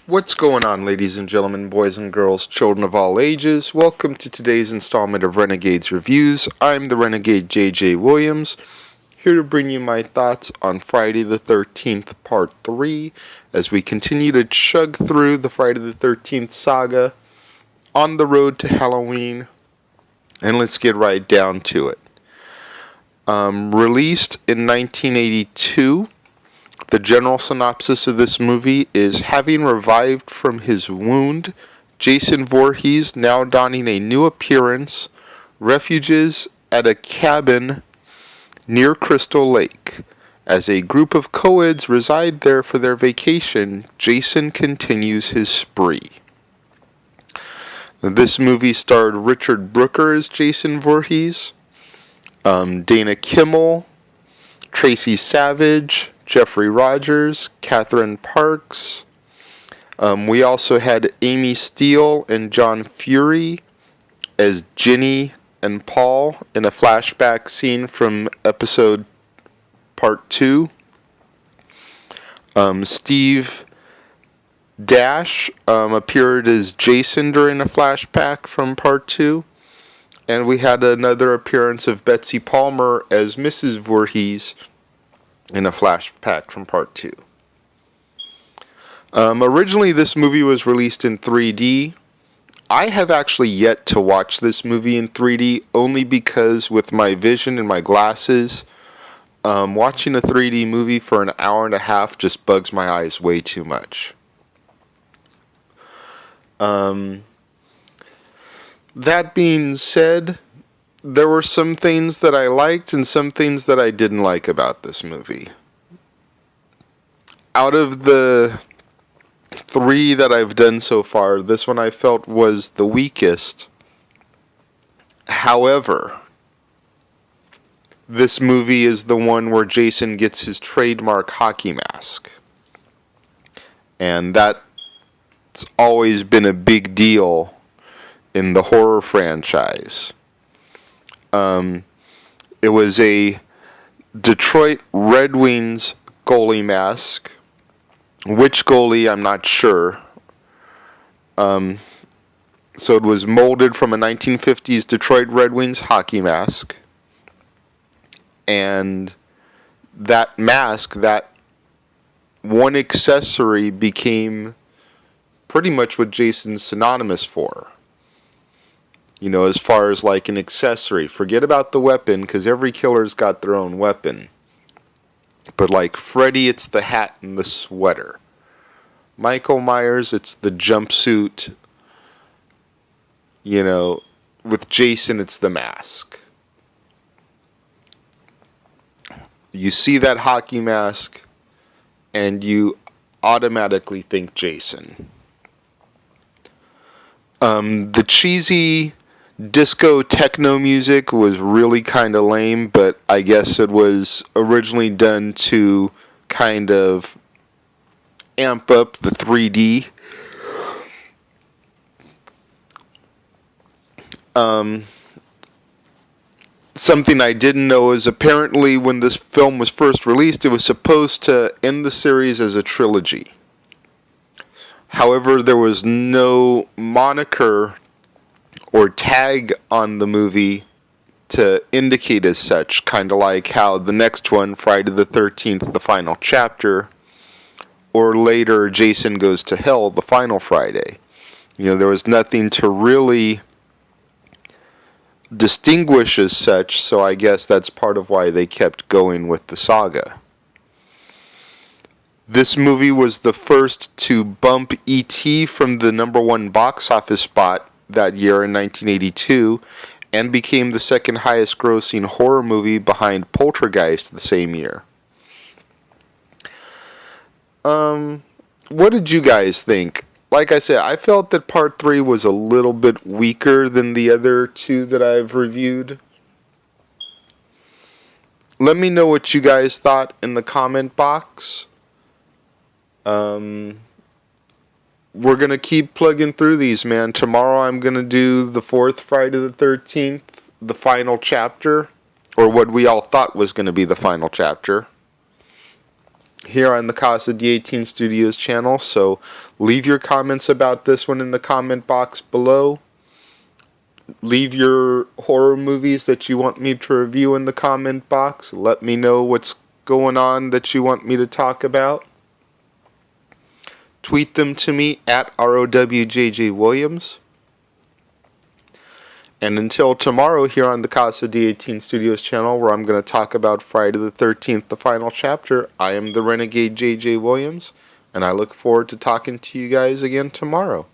What's going on, ladies and gentlemen, boys and girls, children of all ages? Welcome to today's installment of Renegades Reviews. I'm the Renegade J.J. Williams, here to bring you my thoughts on Friday the 13th Part 3, as we continue to chug through the Friday the 13th saga on the road to Halloween, and let's get right down to it. Released in 1982, the general synopsis of this movie is: having revived from his wound, Jason Voorhees, now donning a new appearance, refuges at a cabin near Crystal Lake. As a group of co-eds reside there for their vacation, Jason continues his spree. This movie starred Richard Brooker as Jason Voorhees, Dana Kimmel, Tracy Savage, Jeffrey Rogers, Catherine Parks. We also had Amy Steele and John Fury as Ginny and Paul in a flashback scene from episode part 2. Steve Dash appeared as Jason during a flashback from part 2. And we had another appearance of Betsy Palmer as Mrs. Voorhees in a flashback from part 2. Originally, this movie was released in 3D. I have actually yet to watch this movie in 3D, only because with my vision and my glasses, watching a 3D movie for an hour and a half just bugs my eyes way too much. That being said, there were some things that I liked and some things that I didn't like about this movie. Out of the 3 that I've done so far, this one I felt was the weakest. However, this movie is the one where Jason gets his trademark hockey mask. And that's always been a big deal in the horror franchise. It was a Detroit Red Wings goalie mask. Which goalie, I'm not sure. So it was molded from a 1950s Detroit Red Wings hockey mask. And that mask, that one accessory, became pretty much what Jason's synonymous for. You know, as far as like an accessory. Forget about the weapon, because every killer's got their own weapon. But like Freddy, it's the hat and the sweater. Michael Myers, it's the jumpsuit. You know, with Jason, it's the mask. You see that hockey mask, and you automatically think Jason. The cheesy disco techno music was really kind of lame, but I guess it was originally done to kind of amp up the 3D. Something I didn't know is apparently when this film was first released, it was supposed to end the series as a trilogy. However, there was no moniker or tag on the movie to indicate as such, kind of like how the next one, Friday the 13th, the final chapter, or later Jason Goes to Hell, the final Friday. You know, there was nothing to really distinguish as such, so I guess that's part of why they kept going with the saga. This movie was the first to bump E.T. from the #1 box office spot that year in 1982, and became the second highest grossing horror movie behind Poltergeist the same year. What did you guys think? Like I said, I felt that part 3 was a little bit weaker than the other 2 that I've reviewed. Let me know what you guys thought in the comment box. We're going to keep plugging through these, man. Tomorrow I'm going to do the 4th Friday the 13th, the final chapter, or what we all thought was going to be the final chapter. here on the Casa D18 Studios channel. So leave your comments about this one in the comment box below. Leave your horror movies that you want me to review in the comment box. Let me know what's going on that you want me to talk about. Tweet them to me at ROWJJWilliams. And until tomorrow here on the Casa D18 Studios channel, where I'm going to talk about Friday the 13th, the final chapter, I am the Renegade JJ Williams, and I look forward to talking to you guys again tomorrow.